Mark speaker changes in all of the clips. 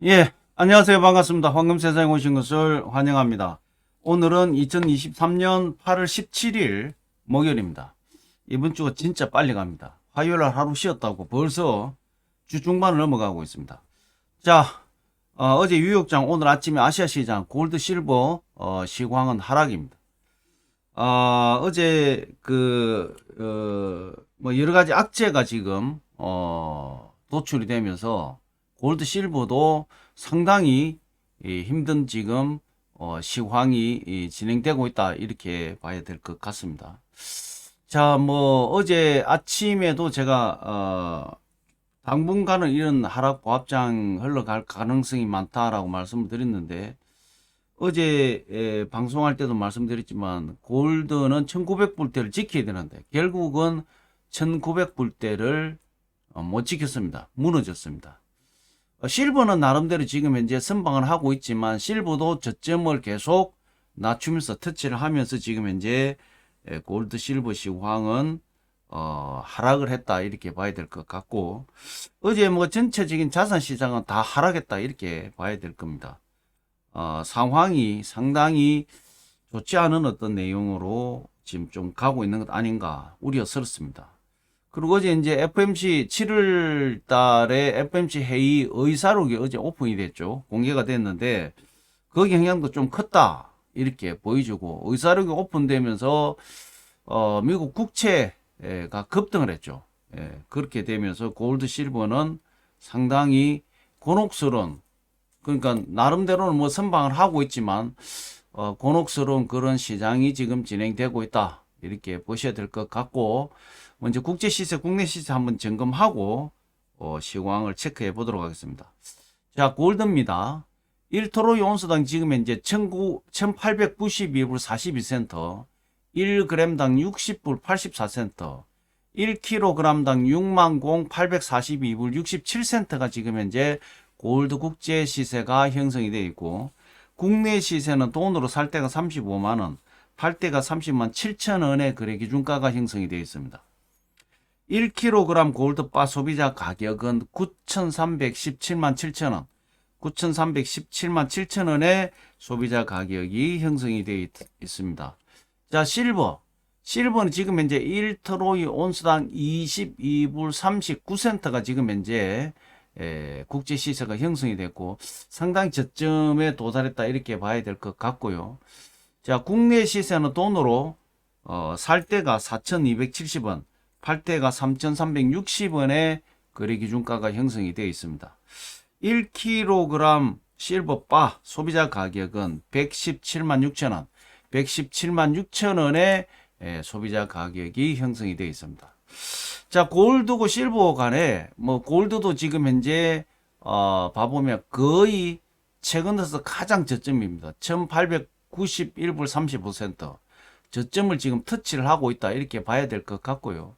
Speaker 1: 예, 안녕하세요. 반갑습니다. 황금세상에 오신 것을 환영합니다. 오늘은 2023년 8월 17일 목요일입니다. 이번 주가 진짜 빨리 갑니다. 화요일 날 하루 쉬었다고 벌써 주 중반을 넘어가고 있습니다. 자, 어제 뉴욕장, 오늘 아침에 아시아 시장 골드 실버 시황은 하락입니다. 어제 뭐 여러 가지 악재가 지금 도출이 되면서 골드 실버도 상당히 힘든 지금 시황이 진행되고 있다 이렇게 봐야 될 것 같습니다. 자, 뭐 어제 아침에도 제가 당분간은 이런 하락 보합장 흘러갈 가능성이 많다라고 말씀을 드렸는데 어제 방송할 때도 말씀드렸지만 골드는 1900불대를 지켜야 되는데 결국은 1900불대를 못 지켰습니다. 무너졌습니다. 실버는 나름대로 지금 현재 선방을 하고 있지만 실버도 저점을 계속 낮추면서 터치를 하면서 지금 현재 골드 실버 시황은 하락을 했다 이렇게 봐야 될 것 같고 어제 뭐 전체적인 자산 시장은 다 하락했다 이렇게 봐야 될 겁니다. 상황이 상당히 좋지 않은 어떤 내용으로 지금 좀 가고 있는 것 아닌가 우려스럽습니다. 그리고 어제 이제 FMC 7월 달에 FMC 회의 의사록이 어제 오픈이 됐죠. 공개가 됐는데 그 영향도 좀 컸다. 이렇게 보여주고 의사록이 오픈되면서 미국 국채가 급등을 했죠. 예, 그렇게 되면서 골드 실버는 상당히 곤혹스러운 그러니까 나름대로는 뭐 선방을 하고 있지만 곤혹스러운 그런 시장이 지금 진행되고 있다. 이렇게 보셔야 될 것 같고 먼저 국제 시세, 국내 시세 한번 점검하고 시황을 체크해 보도록 하겠습니다. 자, 골드입니다. 1토로이 온스당 지금 현재 1892불 42센트, 1g당 60불 84센트, 1kg당 60,842불 67센트가 지금 현재 골드 국제 시세가 형성이 되어 있고 국내 시세는 돈으로 살 때가 35만원, 팔 때가 30만 7천원의 거래 기준가가 형성이 되어 있습니다. 1kg 골드바 소비자 가격은 9,317만 7천원, 9,317만 7천원의 소비자 가격이 형성이 되어 있습니다. 자, 실버는 지금 현재 1트로이 온스당 22불 39센트가 지금 현재 국제 시세가 형성이 됐고 상당히 저점에 도달했다 이렇게 봐야 될 것 같고요. 자, 국내 시세는 돈으로 살 때가 4,270원, 팔 때가 3,360원의 거래 기준가가 형성이 되어 있습니다. 1kg 실버바 소비자 가격은 117만 6천원, 117만 6천원의 소비자 가격이 형성이 되어 있습니다. 자, 골드고 실버 간에 뭐 골드도 지금 현재 봐보면 거의 최근 들어서 가장 저점입니다. 1891불 35센트 저점을 지금 터치를 하고 있다 이렇게 봐야 될 것 같고요.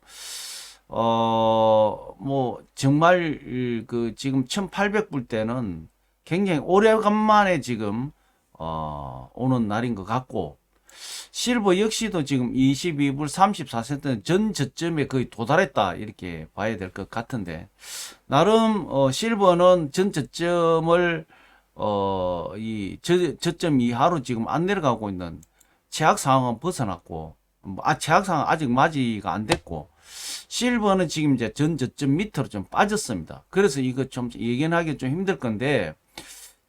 Speaker 1: 뭐 정말 그 지금 1800불 때는 굉장히 오래간만에 지금 오는 날인 것 같고 실버 역시도 지금 22불 34센트 전 저점에 거의 도달했다 이렇게 봐야 될 것 같은데 나름 실버는 전 저점을 이 저점 이하로 지금 안 내려가고 있는 제약 상황은 벗어났고 제약 상황 아직 맞이가 안 됐고 실버는 지금 이제 전 저점 밑으로 좀 빠졌습니다. 그래서 이거 좀 예견하기 좀 힘들 건데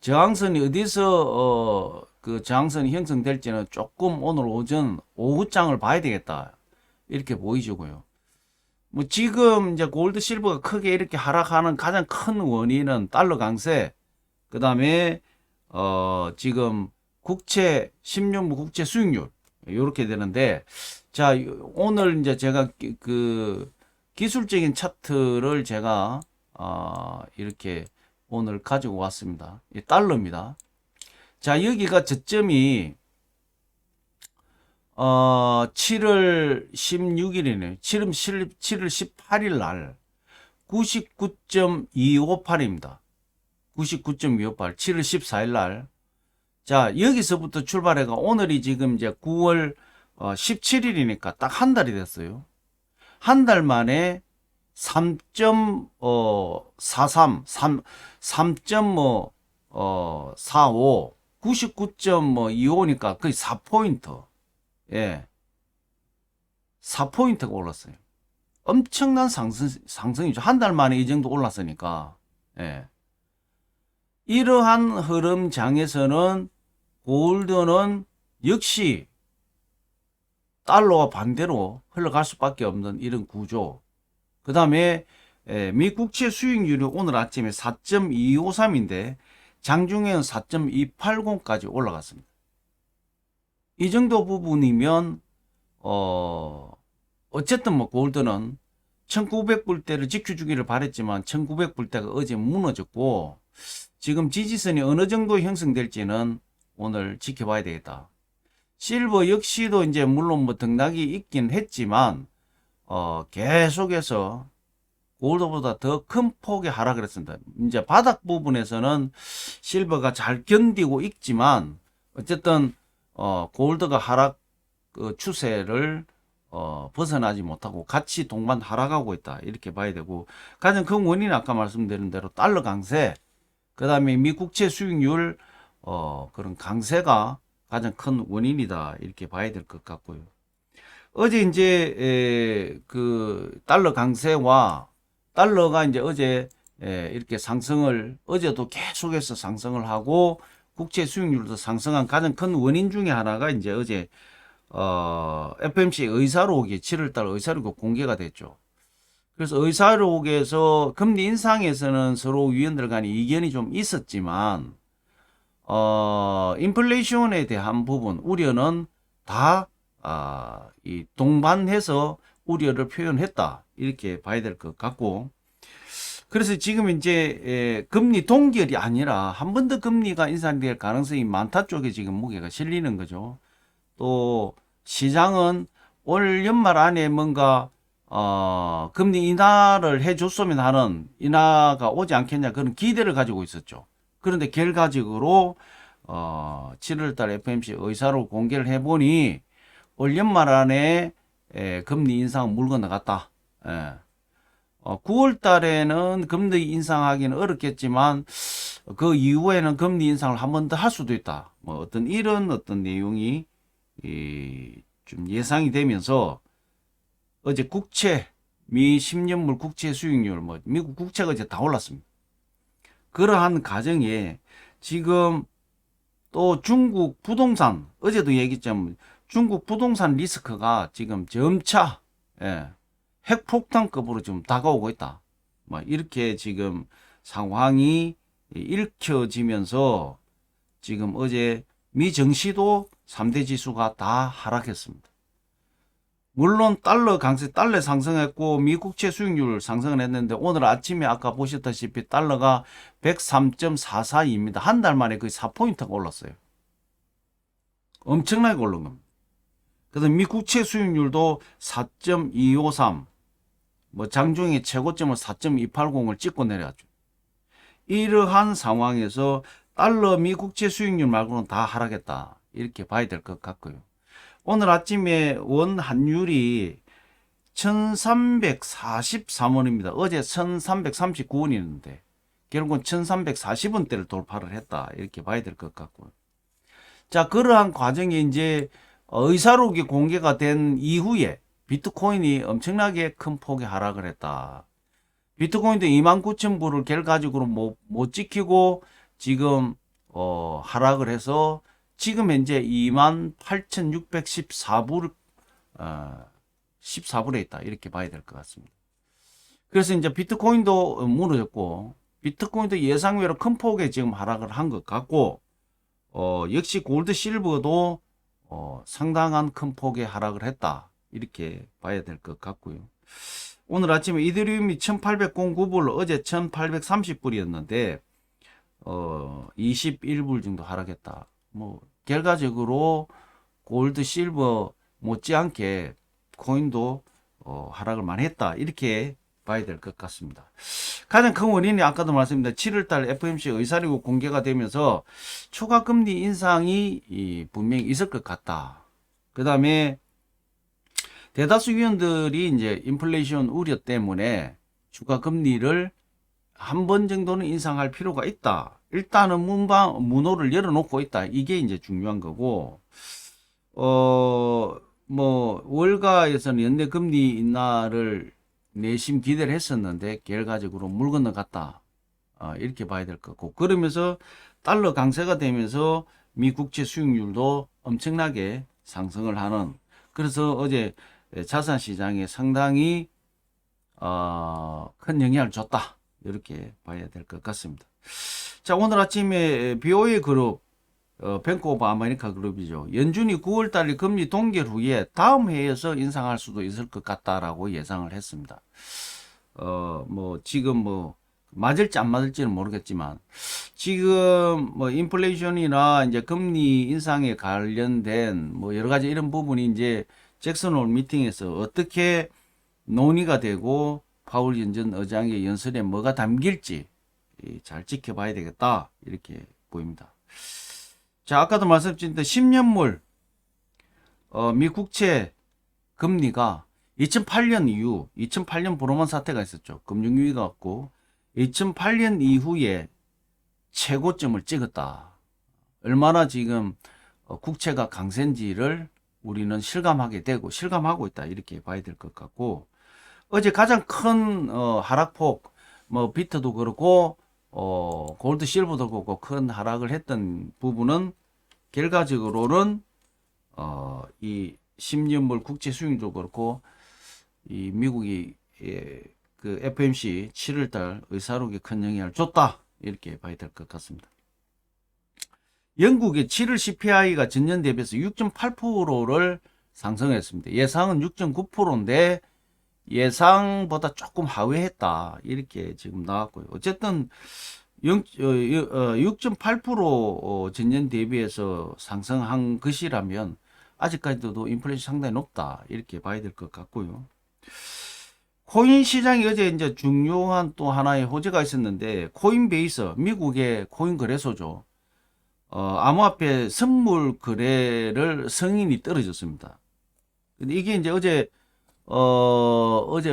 Speaker 1: 저항선이 어디서 그 저항선이 형성될지는 조금 오늘 오전 오후장을 봐야 되겠다 이렇게 보이시고요. 뭐 지금 이제 골드 실버가 크게 이렇게 하락하는 가장 큰 원인은 달러 강세, 그 다음에 지금 국채 10년물 국채 수익률 이렇게 되는데 자 오늘 이제 제가 그 기술적인 차트를 제가 이렇게 오늘 가지고 왔습니다. 이 달러입니다. 자, 여기가 저점이 7월 16일이네요. 7월 18일 날 99.258입니다. 99.258. 7월 14일 날. 자, 여기서부터 출발해가 오늘이 지금 이제 9월 17일이니까 딱 한 달이 됐어요. 한 달 만에 3.43, 3. 3. 45, 99.25니까 거의 4포인트. 예. 4포인트가 올랐어요. 엄청난 상승이죠. 한 달 만에 이 정도 올랐으니까. 예. 이러한 흐름장에서는 골드는 역시 달러와 반대로 흘러갈 수밖에 없는 이런 구조. 그 다음에 미 국채 수익률이 오늘 아침에 4.253인데 장중에는 4.280까지 올라갔습니다. 이 정도 부분이면 어쨌든 뭐 골드는 1900불대를 지켜주기를 바랬지만 1900불대가 어제 무너졌고 지금 지지선이 어느 정도 형성될지는 오늘 지켜봐야 되겠다. 실버 역시도 이제 물론 뭐 등락이 있긴 했지만 계속해서 골드보다 더 큰 폭의 하락을 했습니다. 이제 바닥 부분에서는 실버가 잘 견디고 있지만 어쨌든 골드가 하락 추세를 벗어나지 못하고 같이 동반 하락하고 있다 이렇게 봐야 되고 가장 큰 원인은 아까 말씀드린 대로 달러 강세 그 다음에 미 국채 수익률 그런 강세가 가장 큰 원인이다 이렇게 봐야 될 것 같고요. 어제 이제 그 달러 강세와 달러가 이제 어제 이렇게 상승을 어제도 계속해서 상승을 하고 국채 수익률도 상승한 가장 큰 원인 중에 하나가 이제 어제 FMC 의사록이 7월달 의사록이 공개가 됐죠. 그래서 의사록에서 금리 인상에서는 서로 위원들 간에 이견이 좀 있었지만 인플레이션에 대한 부분 우려는 다 이 동반해서 우려를 표현했다 이렇게 봐야 될 것 같고 그래서 지금 이제 금리 동결이 아니라 한 번 더 금리가 인상될 가능성이 많다 쪽에 지금 무게가 실리는 거죠. 또 시장은 올 연말 안에 뭔가 금리 인하를 해줬으면 하는 인하가 오지 않겠냐 그런 기대를 가지고 있었죠. 그런데 결과적으로 7월달 FMC 의사로 공개를 해보니 올 연말 안에 금리 인상은 물 건너갔다. 9월 달에는 금리 인상하기는 어렵겠지만 그 이후에는 금리 인상을 한 번 더 할 수도 있다. 뭐 어떤 이런 어떤 내용이 좀 예상이 되면서 어제 국채 미 10년물 국채 수익률 뭐 미국 국채가 이제 다 올랐습니다. 그러한 가정에 지금 또 중국 부동산 어제도 얘기했지만 중국 부동산 리스크가 지금 점차 핵폭탄급으로 좀 다가오고 있다. 뭐 이렇게 지금 상황이 읽혀지면서 지금 어제 미 증시도 3대 지수가 다 하락했습니다. 물론 달러 강세, 달러 상승했고 미 국채 수익률 상승을 했는데 오늘 아침에 아까 보셨다시피 달러가 103.44입니다. 한 달 만에 거의 4포인트가 올랐어요. 엄청나게 오른 겁니다. 그래서 미 국채 수익률도 4.253, 뭐 장중에 최고점을 4.280을 찍고 내려갔죠. 이러한 상황에서 달러 미 국채 수익률 말고는 다 하락했다. 이렇게 봐야 될 것 같고요. 오늘 아침에 원 환율이 1343원입니다. 어제 1339원이었는데 결국은 1340원대를 돌파를 했다. 이렇게 봐야 될 것 같고요. 자, 그러한 과정이 이제 의사록이 공개가 된 이후에 비트코인이 엄청나게 큰 폭의 하락을 했다. 비트코인도 29,000불을 결과적으로 못 지키고 지금 하락을 해서 지금 현재 28,614불 14불에 있다. 이렇게 봐야 될 것 같습니다. 그래서 이제 비트코인도 무너졌고 비트코인도 예상외로 큰 폭의 지금 하락을 한 것 같고 역시 골드 실버도 상당한 큰 폭의 하락을 했다. 이렇게 봐야 될 것 같고요. 오늘 아침에 이더리움이 1809불, 어제 1830불이었는데 21불 정도 하락했다. 뭐 결과적으로 골드, 실버 못지않게 코인도 하락을 많이 했다. 이렇게 봐야 될 것 같습니다. 가장 큰 원인이 아까도 말씀드린 7월달 FMC 의사록이 공개가 되면서 추가 금리 인상이 분명히 있을 것 같다. 그 다음에 대다수 위원들이 이제 인플레이션 우려 때문에 추가 금리를 한 번 정도는 인상할 필요가 있다. 일단은 문호를 열어놓고 있다. 이게 이제 중요한 거고, 뭐, 월가에서는 연내금리 인하를 내심 기대를 했었는데, 결과적으로 물 건너갔다. 이렇게 봐야 될 거고. 그러면서 달러 강세가 되면서 미 국채 수익률도 엄청나게 상승을 하는. 그래서 어제 자산 시장에 상당히, 큰 영향을 줬다. 이렇게 봐야 될 것 같습니다. 자, 오늘 아침에 BOA 그룹, 뱅크 오브 아메리카 그룹이죠. 연준이 9월 달에 금리 동결 후에 다음 해에서 인상할 수도 있을 것 같다라고 예상을 했습니다. 뭐, 지금 뭐, 맞을지 안 맞을지는 모르겠지만, 지금 뭐, 인플레이션이나 이제 금리 인상에 관련된 뭐, 여러 가지 이런 부분이 이제 잭슨 홀 미팅에서 어떻게 논의가 되고, 파월 전 의장의 연설에 뭐가 담길지 잘 지켜봐야 되겠다. 이렇게 보입니다. 자, 아까도 말씀드린 10년물 미 국채 금리가 2008년 이후 2008년 브로먼 사태가 있었죠. 금융위기가 왔고 2008년 이후에 최고점을 찍었다. 얼마나 지금 국채가 강세인지를 우리는 실감하게 되고 실감하고 있다. 이렇게 봐야 될 것 같고 어제 가장 큰 하락폭 뭐 비트도 그렇고 골드 실버도 그렇고 큰 하락을 했던 부분은 결과적으로는 이 10년물 국채 수익도 그렇고 이 미국이 그 FOMC 7월달 의사록에 큰 영향을 줬다 이렇게 봐야 될 것 같습니다. 영국의 7월 CPI가 전년 대비해서 6.8%를 상승했습니다. 예상은 6.9%인데 예상보다 조금 하회했다 이렇게 지금 나왔고요. 어쨌든 6.8% 전년 대비해서 상승한 것이라면 아직까지도 인플레이션 상당히 높다 이렇게 봐야 될 것 같고요. 코인 시장이 어제 이제 중요한 또 하나의 호재가 있었는데 코인베이스 미국의 코인 거래소죠. 암호화폐 선물 거래를 승인이 떨어졌습니다. 근데 이게 이제 어제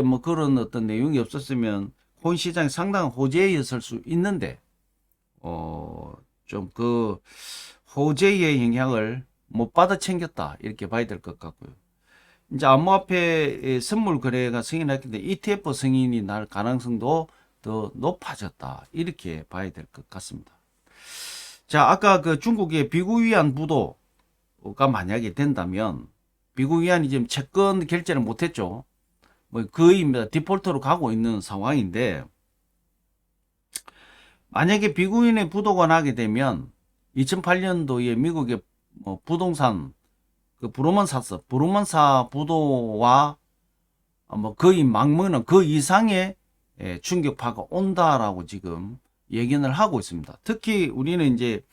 Speaker 1: 뭐 그런 어떤 내용이 없었으면 코인 시장이 상당한 호재였을 수 있는데, 좀 그 호재의 영향을 못 받아 챙겼다. 이렇게 봐야 될 것 같고요. 이제 암호화폐 선물 거래가 승인했기 때문에 ETF 승인이 날 가능성도 더 높아졌다. 이렇게 봐야 될 것 같습니다. 자, 아까 그 중국의 비구위안 부도가 만약에 된다면, 비구위안이 지금 채권 결제를 못했죠. 뭐 거의 디폴트로 가고 있는 상황인데 만약에 비구인의 부도가 나게 되면 2008년도에 미국의 뭐 부동산 그 브루먼사 부도와 뭐 거의 맞먹는 그 이상의 충격파가 온다라고 지금 예견을 하고 있습니다. 특히 우리는 이제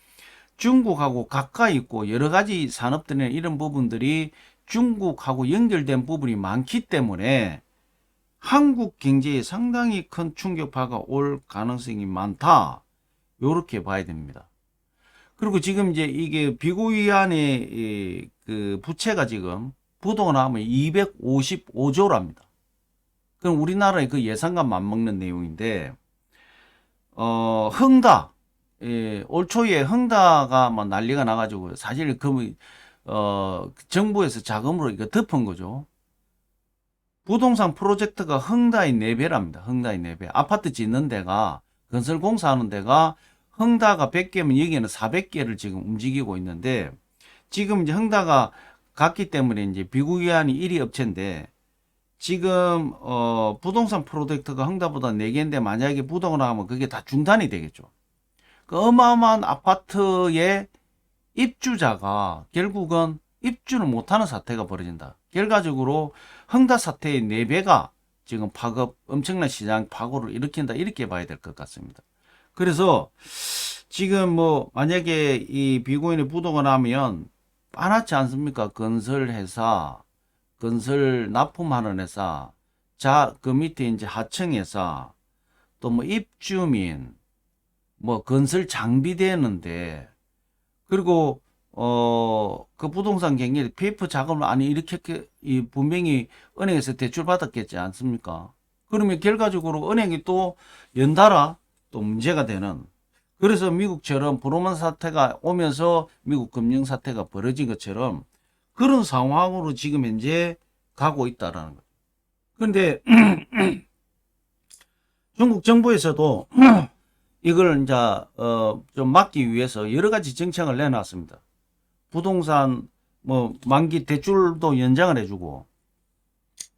Speaker 1: 중국하고 가까이 있고 여러 가지 산업들이나 이런 부분들이 중국하고 연결된 부분이 많기 때문에 한국 경제에 상당히 큰 충격파가 올 가능성이 많다. 요렇게 봐야 됩니다. 그리고 지금 이제 이게 비구위안의 그 부채가 지금 부도가 나면 255조랍니다. 그럼 우리나라의 그 예상과 맞먹는 내용인데, 흥다, 올 초에 흥다가 막 난리가 나가지고 사실 그 정부에서 자금으로 이거 덮은 거죠. 부동산 프로젝트가 흥다의 4배랍니다. 흥다의 4배. 아파트 짓는 데가, 건설 공사하는 데가 흥다가 100개면 여기는 400개를 지금 움직이고 있는데, 지금 이제 흥다가 갔기 때문에 이제 비구위안이 1위 업체인데, 지금, 부동산 프로젝트가 흥다보다 4개인데, 만약에 부도가 나가면 그게 다 중단이 되겠죠. 그 어마어마한 아파트의 입주자가 결국은 입주를 못하는 사태가 벌어진다. 결과적으로 흥다 사태의 4배가 지금 엄청난 시장 파고를 일으킨다. 이렇게 봐야 될 것 같습니다. 그래서 지금 뭐 만약에 이 비구인의 부도가 나면 빤하지 않습니까? 건설회사, 건설 납품하는 회사, 그 밑에 이제 하청회사, 또 뭐 입주민, 뭐 건설 장비 되는데, 그리고 그 부동산 경기에 PF 자금을 아니 이렇게 분명히 은행에서 대출 받았겠지 않습니까? 그러면 결과적으로 은행이 또 연달아 또 문제가 되는, 그래서 미국처럼 브로먼 사태가 오면서 미국 금융 사태가 벌어진 것처럼 그런 상황으로 지금 현재 가고 있다라는 거죠. 그런데 중국 정부에서도 이걸 이제 좀 막기 위해서 여러 가지 정책을 내놨습니다. 부동산 뭐 만기 대출도 연장을 해주고,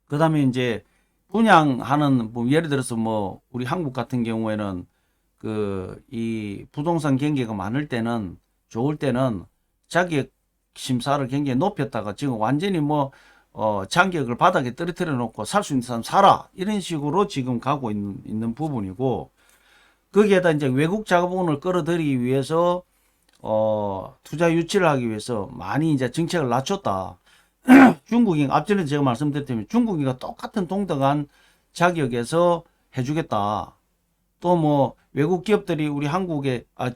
Speaker 1: 그다음에 이제 분양하는 뭐 예를 들어서 뭐 우리 한국 같은 경우에는 그 이 부동산 경기가 많을 때는, 좋을 때는 자격 심사를 굉장히 높였다가 지금 완전히 뭐 자격을 바닥에 떨어뜨려 놓고 살 수 있는 사람 사라, 이런 식으로 지금 가고 있는 부분이고, 거기에다 이제 외국 자본을 끌어들이기 위해서 투자 유치를 하기 위해서 많이 이제 정책을 낮췄다. 중국이 앞전에 제가 말씀드렸다면 중국이가 똑같은 동등한 자격에서 해주겠다. 또 뭐 외국 기업들이 우리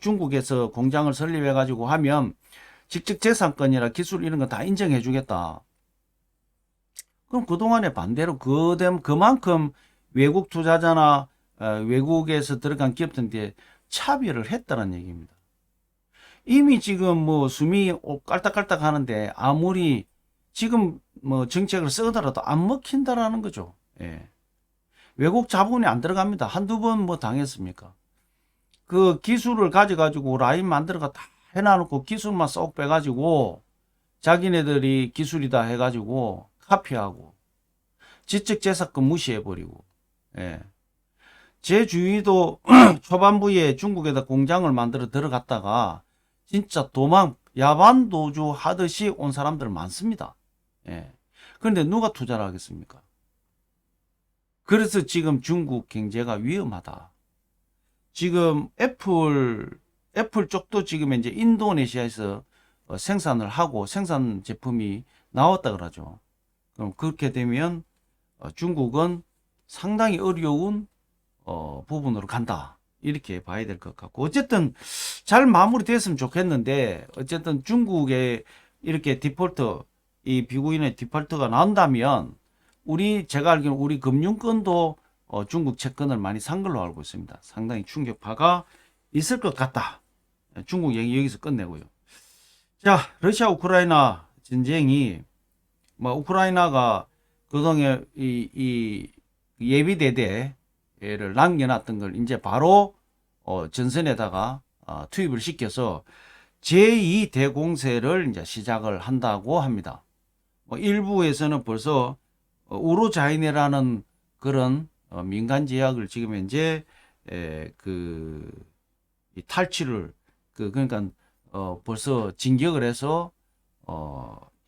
Speaker 1: 중국에서 공장을 설립해 가지고 하면 직접 재산권이나 기술 이런 거 다 인정해 주겠다. 그럼 그동안에 반대로 그만큼 외국 투자자나 외국에서 들어간 기업들한테 차별을 했다는 얘기입니다. 이미 지금 뭐 숨이 깔딱깔딱 하는데 아무리 지금 뭐 정책을 쓰더라도 안 먹힌다라는 거죠. 예. 외국 자본이 안 들어갑니다. 한두 번 뭐 당했습니까? 그 기술을 가져가지고 라인 만들어가 다 해놔놓고 기술만 쏙 빼가지고 자기네들이 기술이다 해가지고 카피하고 지적재산권 무시해버리고, 예. 제 주위도 초반부에 중국에다 공장을 만들어 들어갔다가 진짜 야반도주 하듯이 온 사람들 많습니다. 예. 그런데 누가 투자를 하겠습니까? 그래서 지금 중국 경제가 위험하다. 지금 애플 쪽도 지금 이제 인도네시아에서 생산을 하고 생산 제품이 나왔다 그러죠. 그럼 그렇게 되면 중국은 상당히 어려운 부분으로 간다, 이렇게 봐야 될 것 같고, 어쨌든 잘 마무리됐으면 좋겠는데, 어쨌든 중국에 이렇게 이 비구인의 디폴트가 나온다면 제가 알기로는 우리 금융권도 중국 채권을 많이 산 걸로 알고 있습니다. 상당히 충격파가 있을 것 같다. 중국 얘기 여기서 끝내고요. 자, 러시아 우크라이나 전쟁이 뭐 우크라이나가 그동안 이 예비대대를 남겨놨던 걸 이제 바로 전선에다가 투입을 시켜서 제2대공세를 이제 시작을 한다고 합니다. 일부에서는 벌써 우루자이네라는 그런 민간 지역을 지금 현재 탈취를 그러니까 벌써 진격을 해서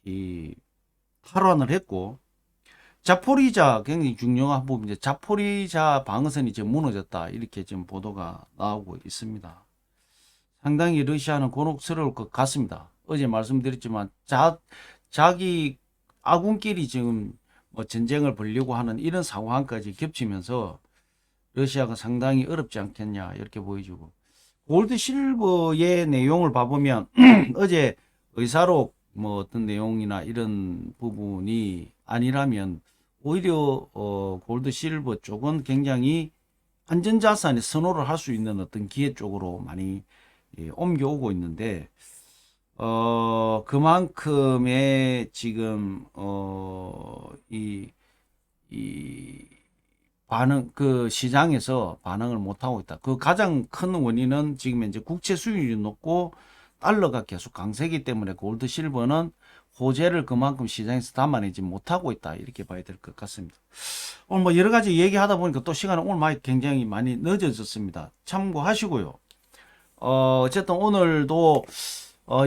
Speaker 1: 이 탈환을 했고, 자포리자 굉장히 중요한 부분인데 자포리자 방어선이 지금 무너졌다, 이렇게 지금 보도가 나오고 있습니다. 상당히 러시아는 곤혹스러울 것 같습니다. 어제 말씀드렸지만 자기 아군끼리 지금 뭐 전쟁을 벌이려고 하는 이런 상황까지 겹치면서 러시아가 상당히 어렵지 않겠냐, 이렇게 보여주고, 골드 실버의 내용을 봐보면 어제 의사록 뭐 어떤 내용이나 이런 부분이 아니라면 오히려 골드 실버 쪽은 굉장히 안전자산에 선호를 할 수 있는 어떤 기회 쪽으로 많이 옮겨오고 있는데, 그만큼의 지금 이 반응, 시장에서 반응을 못하고 있다. 그 가장 큰 원인은 지금 이제 국채 수익률이 높고 달러가 계속 강세이기 때문에 골드 실버는 호재를 그만큼 시장에서 담아내지 못하고 있다, 이렇게 봐야 될 것 같습니다. 오늘 뭐 여러 가지 얘기하다 보니까 또 시간은 오늘 굉장히 많이 늦어졌습니다. 참고하시고요. 어쨌든 오늘도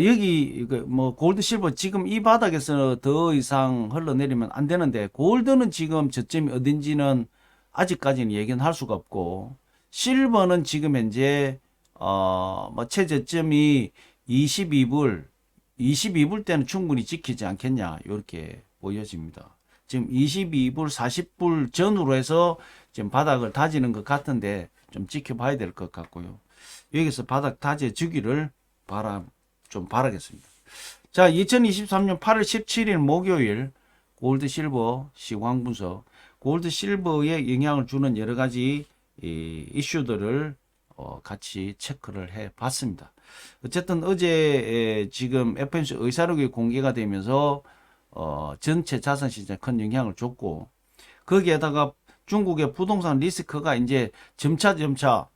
Speaker 1: 여기 뭐 골드 실버 지금 이 바닥에서 더 이상 흘러내리면 안 되는데, 골드는 지금 저점이 어딘지는 아직까지는 얘기는 할 수가 없고, 실버는 지금 현재 뭐 최저점이 22불 때는 충분히 지키지 않겠냐, 이렇게 보여집니다. 지금 22불 40불 전후로 해서 지금 바닥을 다지는 것 같은데 좀 지켜봐야 될 것 같고요. 여기서 바닥 다져주기를 좀 바라겠습니다. 자, 2023년 8월 17일 목요일 골드 실버 시황 분석, 골드 실버에 영향을 주는 여러 가지 이슈들을 같이 체크를 해 봤습니다. 어쨌든 어제 지금 FOMC 의사록이 공개가 되면서 전체 자산 시장에 큰 영향을 줬고, 거기에다가 중국의 부동산 리스크가 이제 점차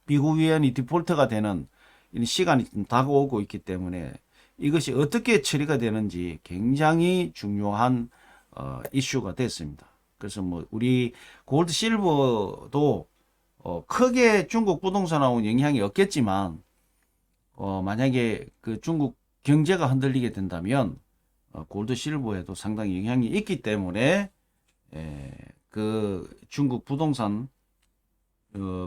Speaker 1: 미국 위원이 디폴트가 되는 시간이 좀 다가오고 있기 때문에 이것이 어떻게 처리가 되는지 굉장히 중요한 이슈가 됐습니다. 그래서 뭐 우리 골드 실버도 크게 중국 부동산하고는 영향이 없겠지만, 만약에 그 중국 경제가 흔들리게 된다면 골드 실버에도 상당히 영향이 있기 때문에 그 중국 부동산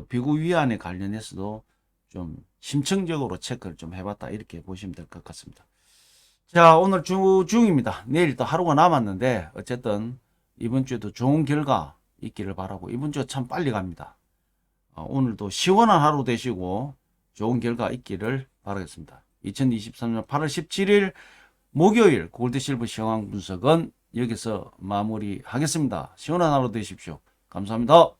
Speaker 1: 비구 위안에 관련해서도 좀 심층적으로 체크를 좀 해봤다, 이렇게 보시면 될 것 같습니다. 자, 오늘 주중입니다. 내일 또 하루가 남았는데 어쨌든 이번 주에도 좋은 결과 있기를 바라고, 이번 주 참 빨리 갑니다. 오늘도 시원한 하루 되시고 좋은 결과 있기를 바라겠습니다. 2023년 8월 17일 목요일 골드실버 시황 분석은 여기서 마무리하겠습니다. 시원한 하루 되십시오. 감사합니다.